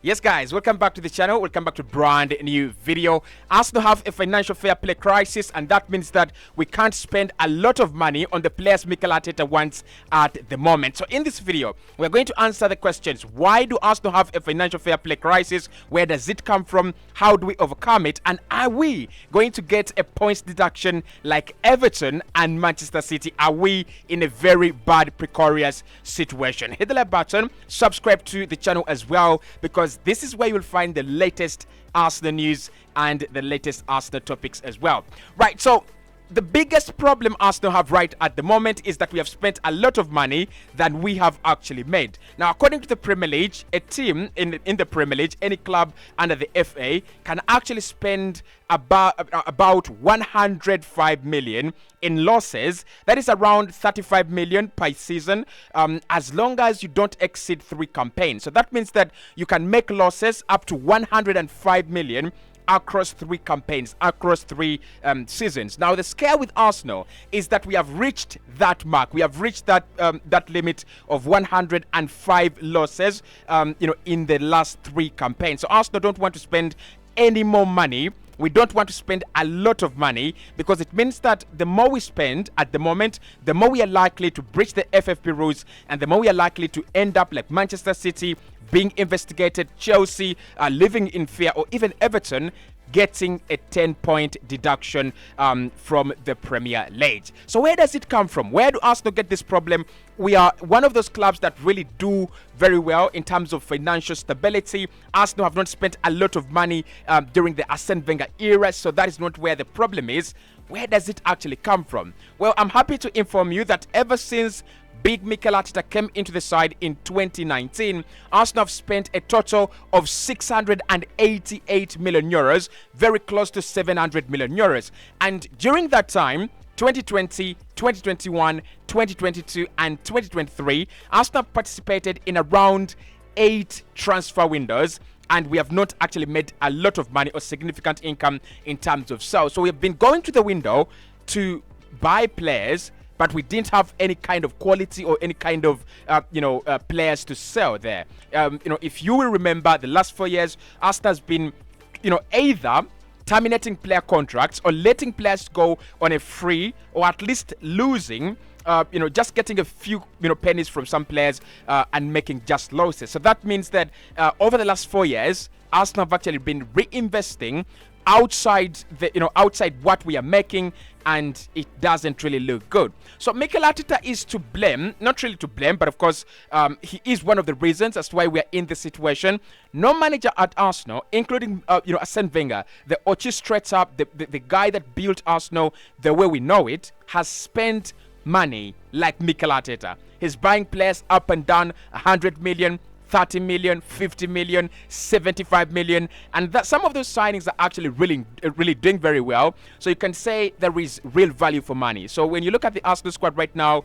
Yes, guys, welcome back to the channel. Welcome back to brand new video. Arsenal have a financial fair play crisis, and that means that we can't spend a lot of money on the players Mikel Arteta wants at the moment. So in this video, we're going to answer the questions. Why do Arsenal have a financial fair play crisis? Where does it come from? How do we overcome it? And are we going to get a points deduction like Everton and Manchester City? Are we in a very bad, precarious situation? Hit the like button, subscribe to the channel as well, because this is where you'll find the latest Arsenal news and the latest Arsenal topics as well. Right, so the biggest problem Arsenal have right at the moment is that we have spent a lot of money than we have actually made. Now, according to the Premier League, a team in the Premier League, any club under the FA, can actually spend about 105 million in losses. That is around 35 million per season, as long as you don't exceed 3 campaigns. So that means that you can make losses up to 105 million across 3 campaigns, across 3 seasons. Now, the scare with Arsenal is that we have reached that mark. We have reached that that limit of 105 losses, in the last 3 campaigns. So Arsenal don't want to spend any more money. We don't want to spend a lot of money, because it means that the more we spend at the moment, the more we are likely to breach the FFP rules, and the more we are likely to end up like Manchester City being investigated, Chelsea living in fear, or even Everton getting a 10-point deduction from the Premier League. So where does it come from? Where do Arsenal get this problem? We are one of those clubs that really do very well in terms of financial stability. Arsenal have not spent a lot of money during the Arsene Wenger era, so that is not where the problem is. Where does it actually come from? Well, I'm happy to inform you that ever since Big Mikel Arteta came into the side in 2019, Arsenal have spent a total of 688 million euros, very close to 700 million euros. And during that time, 2020, 2021, 2022, and 2023, Arsenal participated in around 8 transfer windows, and we have not actually made a lot of money or significant income in terms of sales. So we have been going to the window to buy players, but we didn't have any kind of quality or any kind of players to sell there. If you will remember, the last 4 years, Arsenal has been either terminating player contracts or letting players go on a free, or at least losing, just getting a few pennies from some players and making just losses. So that means that over the last 4 years, Arsenal have actually been reinvesting outside what we are making, and it doesn't really look good. So Mikel Arteta is to blame, not really to blame, but of course he is one of the reasons as to why we are in this situation. No manager at Arsenal, including Arsene Wenger, the orchestrator, the guy that built Arsenal the way we know it, has spent money like Mikel Arteta. He's buying players up and down 100 million, 30 million, 50 million, 75 million, and that some of those signings are actually really doing very well. So you can say there is real value for money. So when you look at the Arsenal squad right now,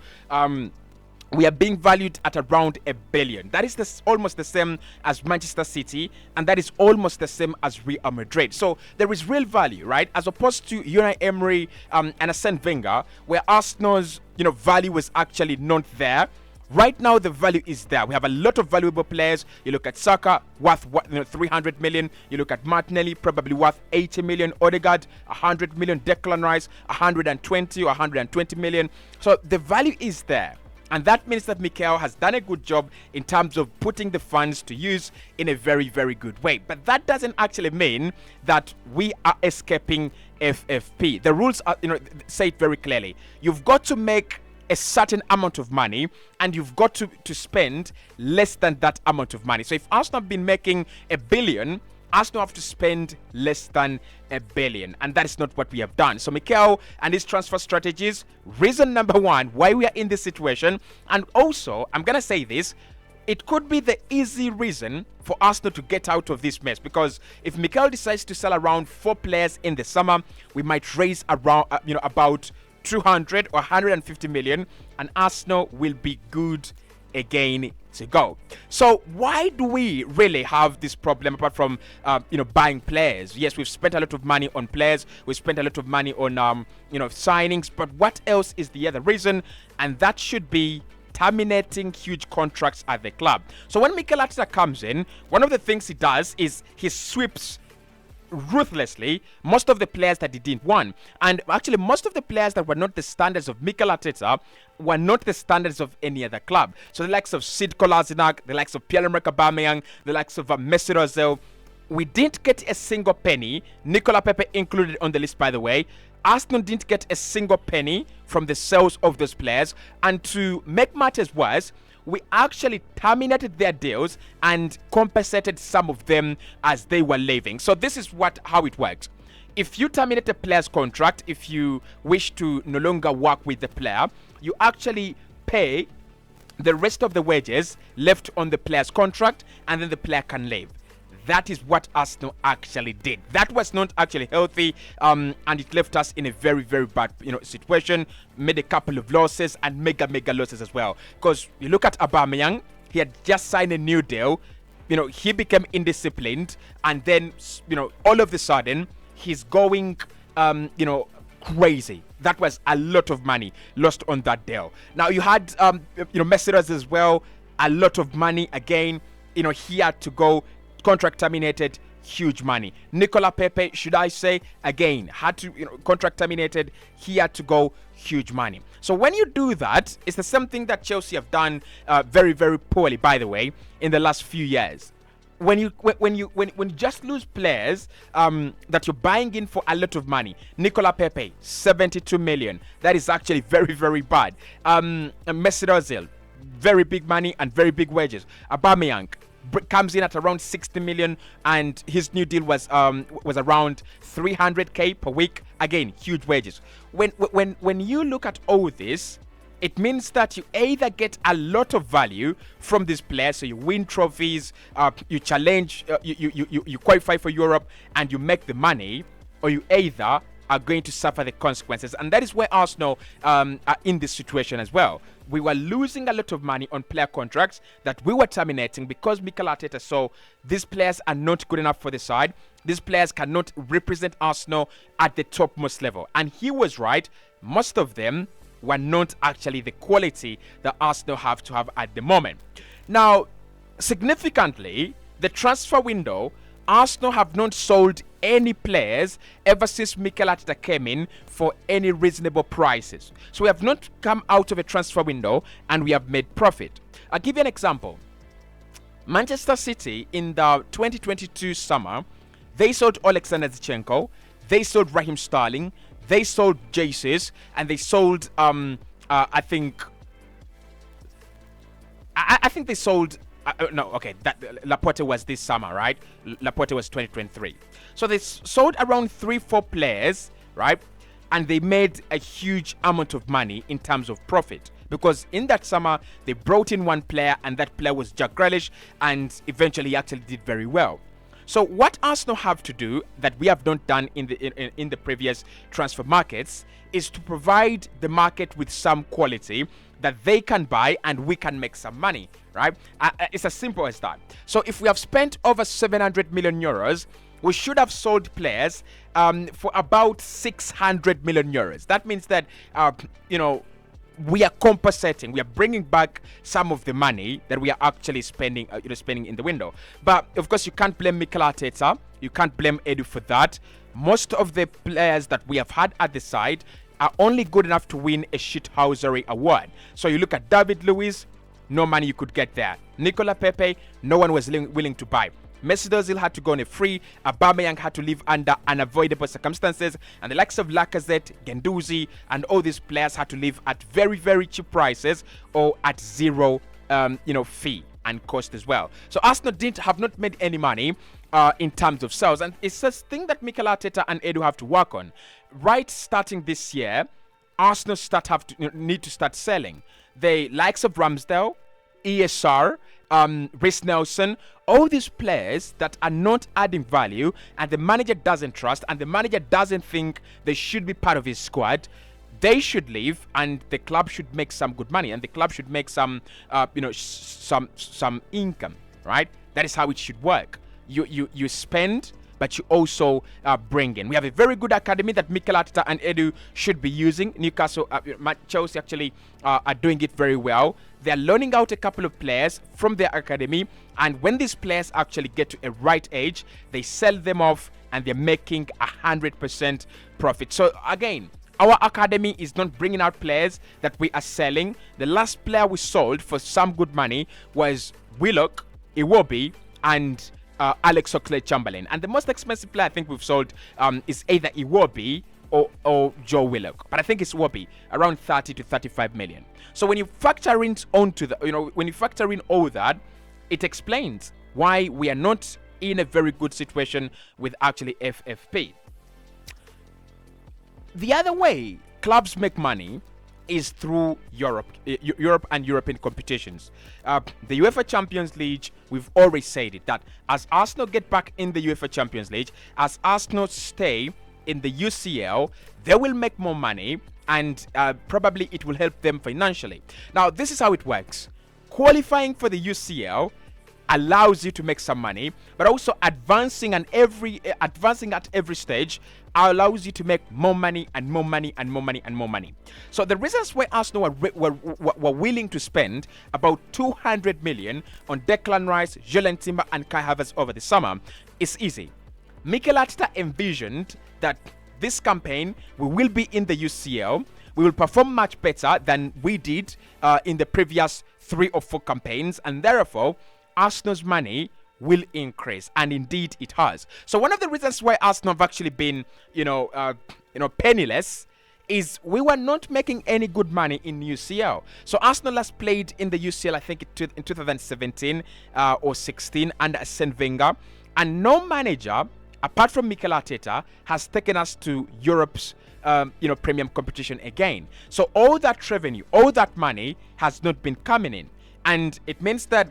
we are being valued at around $1 billion. That is almost the same as Manchester City, and that is almost the same as Real Madrid. So there is real value, right? As opposed to Unai Emery and Arsene Wenger, where Arsenal's value was actually not there. Right now, the value is there. We have a lot of valuable players. You look at Saka, worth 300 million. You look at Martinelli, probably worth 80 million. Odegaard, 100 million. Declan Rice, 120 or 120 million. So the value is there. And that means that Mikel has done a good job in terms of putting the funds to use in a very, very good way. But that doesn't actually mean that we are escaping FFP. The rules are, say it very clearly. You've got to make a certain amount of money, and you've got to spend less than that amount of money. So if Arsenal have been making $1 billion, Arsenal have to spend less than $1 billion, and that is not what we have done. So Mikel and his transfer strategies, reason number 1 why we are in this situation, and also I'm gonna say this, it could be the easy reason for Arsenal to get out of this mess, because if Mikel decides to sell around 4 players in the summer, we might raise around about 200 or 150 million, and Arsenal will be good again to go. So why do we really have this problem apart from buying players? Yes, we've spent a lot of money on players, we've spent a lot of money on signings, but what else is the other reason? And that should be terminating huge contracts at the club. So when Mikel Arteta comes in, one of the things he does is he sweeps ruthlessly most of the players that he didn't want. And actually, most of the players that were not the standards of Mikel Arteta were not the standards of any other club. So the likes of Sid Kolasinac, the likes of Pierre-Emerick Aubameyang, the likes of Mesut Ozil, we didn't get a single penny. Nicolas Pepe included on the list, by the way. Arsenal didn't get a single penny from the sales of those players. And to make matters worse, we actually terminated their deals and compensated some of them as they were leaving. So this is how it works. If you terminate a player's contract, if you wish to no longer work with the player, you actually pay the rest of the wages left on the player's contract, and then the player can leave. That is what Arsenal actually did. That was not actually healthy, and it left us in a very, very bad, situation. Made a couple of losses and mega losses as well. Because you look at Aubameyang, he had just signed a new deal. He became indisciplined, and then, all of a sudden, he's going, crazy. That was a lot of money lost on that deal. Now you had, Mesut Ozil as well. A lot of money again. He had to go. Contract terminated, huge money. Nicolas Pepe, should I say, again, had to, contract terminated, he had to go, huge money. So when you do that, it's the same thing that Chelsea have done very, very poorly, by the way, in the last few years. When you just lose players that you're buying in for a lot of money, Nicolas Pepe, 72 million. That is actually very, very bad. Mesut Ozil, very big money and very big wages. Aubameyang comes in at around 60 million, and his new deal was around 300k per week. Again, huge wages. When you look at all this, it means that you either get a lot of value from these players, so you win trophies, you challenge, you qualify for Europe, and you make the money, or you either are going to suffer the consequences. And that is where Arsenal are in this situation as well. We were losing a lot of money on player contracts that we were terminating because Mikel Arteta saw these players are not good enough for the side. These players cannot represent Arsenal at the topmost level. And he was right. Most of them were not actually the quality that Arsenal have to have at the moment. Now, significantly, the transfer window, Arsenal have not sold any players ever since Mikel Arteta came in for any reasonable prices. So we have not come out of a transfer window and we have made profit. I'll give you an example. Manchester City in the 2022 summer, they sold Alexander Zinchenko, they sold Raheem Sterling, they sold Jesus, and they sold I think they sold that Laporte was this summer, right? Laporte was 2023. So they sold around 3-4 players, right? And they made a huge amount of money in terms of profit. Because in that summer, they brought in one player, and that player was Jack Grealish, and eventually he actually did very well. So what Arsenal have to do that we have not done in the previous transfer markets is to provide the market with some quality that they can buy and we can make some money, right? It's as simple as that. So if we have spent over 700 million euros, we should have sold players for about 600 million euros. That means that, we are compensating. We are bringing back some of the money that we are actually spending, spending in the window. But of course, you can't blame Mikel Arteta. You can't blame Edu for that. Most of the players that we have had at the side are only good enough to win a shithousery award. So you look at David Luiz, no money you could get there. Nicolas Pepe, no one was willing to buy. Mesut Ozil had to go on a free. Aubameyang had to live under unavoidable circumstances, and the likes of Lacazette, Guendouzi, and all these players had to live at very, very cheap prices or at zero, fee and cost as well. So Arsenal have not made any money in terms of sales, and it's a thing that Mikel Arteta and Edu have to work on. Right, starting this year, Arsenal need to start selling. The likes of Ramsdale, ESR, Reece Nelson, all these players that are not adding value and the manager doesn't trust and the manager doesn't think they should be part of his squad, they should leave and the club should make some good money and the club should make some income, right? That is how it should work. You spend but you also bring in. We have a very good academy that Mikel Arteta and Edu should be using. Newcastle, Chelsea actually are doing it very well. They're loaning out a couple of players from their academy, and when these players actually get to a right age, they sell them off and they're making 100% profit. So again, our academy is not bringing out players that we are selling. The last player we sold for some good money was Willock, Iwobi, and Alex Oxlade-Chamberlain. And the most expensive player I think we've sold is either Iwobi or Joe Willock. But I think it's Iwobi, around 30 to 35 million. So when you factor in onto the, when you factor in all that, it explains why we are not in a very good situation with actually FFP. The other way clubs make money is through Europe and European competitions. The UEFA Champions League, we've already said it, that as Arsenal get back in the UEFA Champions League, as Arsenal stay in the UCL, they will make more money, and probably it will help them financially. Now, this is how it works. Qualifying for the UCL allows you to make some money, but also advancing at every stage allows you to make more money and more money and more money and more money. So the reasons why Arsenal were willing to spend about 200 million on Declan Rice, Jolene Timber and Kai Havertz over the summer is easy. Mikel Arteta envisioned that this campaign we will be in the UCL. We will perform much better than we did in the previous 3 or 4 campaigns, and therefore Arsenal's money will increase, and indeed it has. So one of the reasons why Arsenal have actually been, penniless is we were not making any good money in UCL. So Arsenal last played in the UCL, I think, in 2017 or 16 under Arsene Wenger, and no manager apart from Mikel Arteta has taken us to Europe's premium competition again. So all that revenue, all that money has not been coming in, and it means that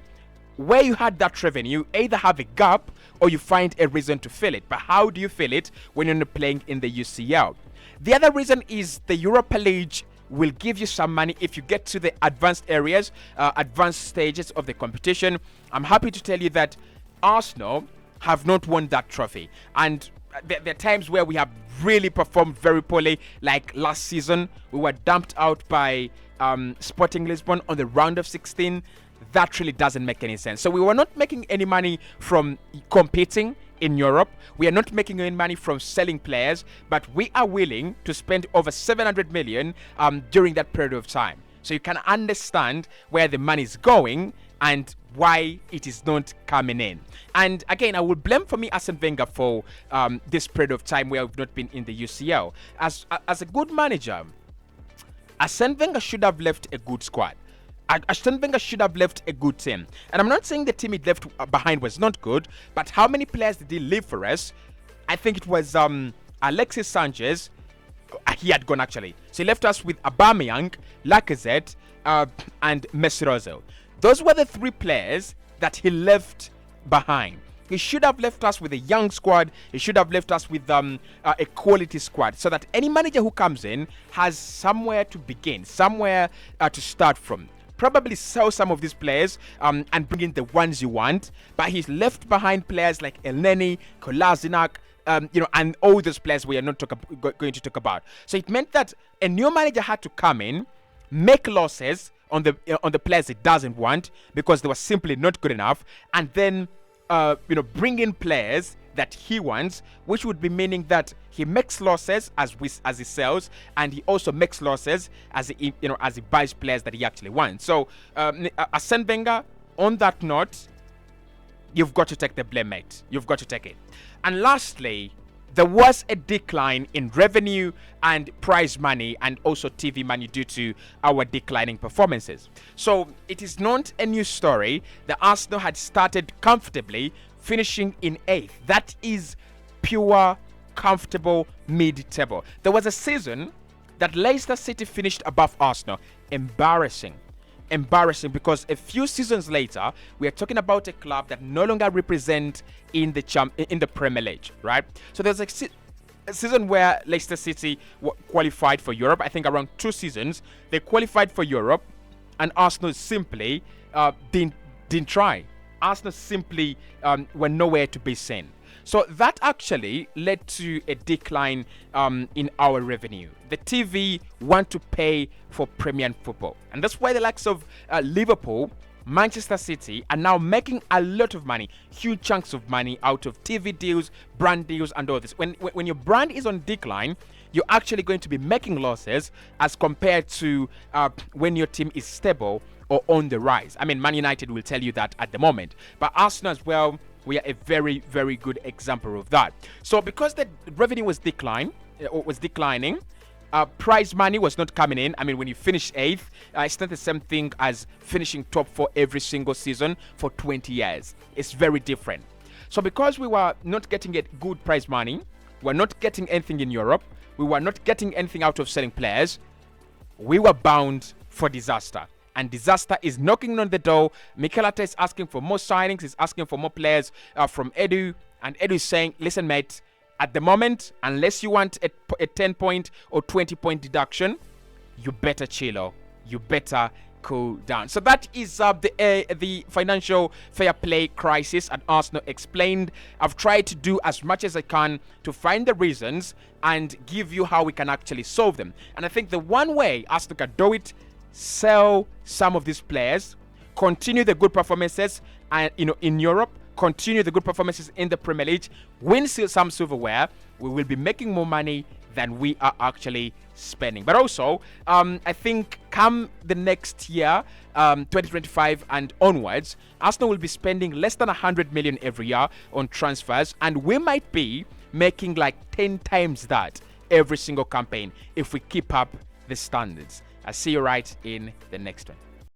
where you had that revenue, you either have a gap or you find a reason to fill it. But how do you fill it when you're not playing in the UCL? The other reason is the Europa League will give you some money if you get to the advanced areas, advanced stages of the competition. I'm happy to tell you that Arsenal have not won that trophy. And there are times where we have really performed very poorly, like last season. We were dumped out by Sporting Lisbon on the round of 16. That really doesn't make any sense. So we were not making any money from competing in Europe. We are not making any money from selling players, but we are willing to spend over 700 million during that period of time. So you can understand where the money is going and why it is not coming in. And again, I will blame for me Arsene Wenger for this period of time where we've not been in the UCL. As a good manager, Arsene Wenger should have left a good squad. Arsene Wenger should have left a good team. And I'm not saying the team he left behind was not good, but how many players did he leave for us? I think it was Alexis Sanchez. He had gone actually. So he left us with Aubameyang, Lacazette, and Messi Ozil. Those were the 3 players that he left behind. He should have left us with a young squad. He should have left us with a quality squad, so that any manager who comes in has somewhere to begin, somewhere to start from. Probably sell some of these players and bring in the ones you want, but he's left behind players like Elneny, Kolasinac, and all those players we are not going to talk about. So it meant that a new manager had to come in, make losses on the players he doesn't want because they were simply not good enough, and then bring in players that he wants, which would be meaning that he makes losses as he sells, and he also makes losses as he buys players that he actually wants. So Arsene Wenger, on that note, you've got to take the blame, mate. You've got to take it. And lastly, there was a decline in revenue and prize money and also TV money due to our declining performances. So it is not a new story that Arsenal had started comfortably, finishing in 8th. That is pure, comfortable mid-table. There was a season that Leicester City finished above Arsenal. Embarrassing because a few seasons later we are talking about a club that no longer represent in the Premier League, right? So there's a season where Leicester City qualified for Europe. I think around 2 seasons they qualified for Europe, and Arsenal simply didn't try. Arsenal simply were nowhere to be seen. So that actually led to a decline in our revenue. The TV want to pay for premium football, and that's why the likes of Liverpool, Manchester City are now making a lot of money, huge chunks of money out of TV deals, brand deals, and all this. When your brand is on decline, you're actually going to be making losses as compared to when your team is stable or on the rise. I mean, Man United will tell you that at the moment, but Arsenal as well, we are a very, very good example of that. So because the revenue was declining, prize money was not coming in. I mean, when you finish 8th, it's not the same thing as finishing top 4 every single season for 20 years. It's very different. So because we were not getting good prize money, we were not getting anything in Europe, we were not getting anything out of selling players, we were bound for disaster. And disaster is knocking on the door. Mikel Arteta is asking for more signings. He's asking for more players from Edu. And Edu is saying, listen, mate, at the moment, unless you want a 10-point or 20-point deduction, you better chill out. You better cool down. So that is the financial fair play crisis at Arsenal explained. I've tried to do as much as I can to find the reasons and give you how we can actually solve them. And I think the one way Arsenal can do it, sell some of these players, continue the good performances and in Europe, continue the good performances in the Premier League, win some silverware. We will be making more money than we are actually spending. But also, I think come the next year, 2025 and onwards, Arsenal will be spending less than 100 million every year on transfers, and we might be making like 10 times that every single campaign if we keep up the standards. I'll see you right in the next one.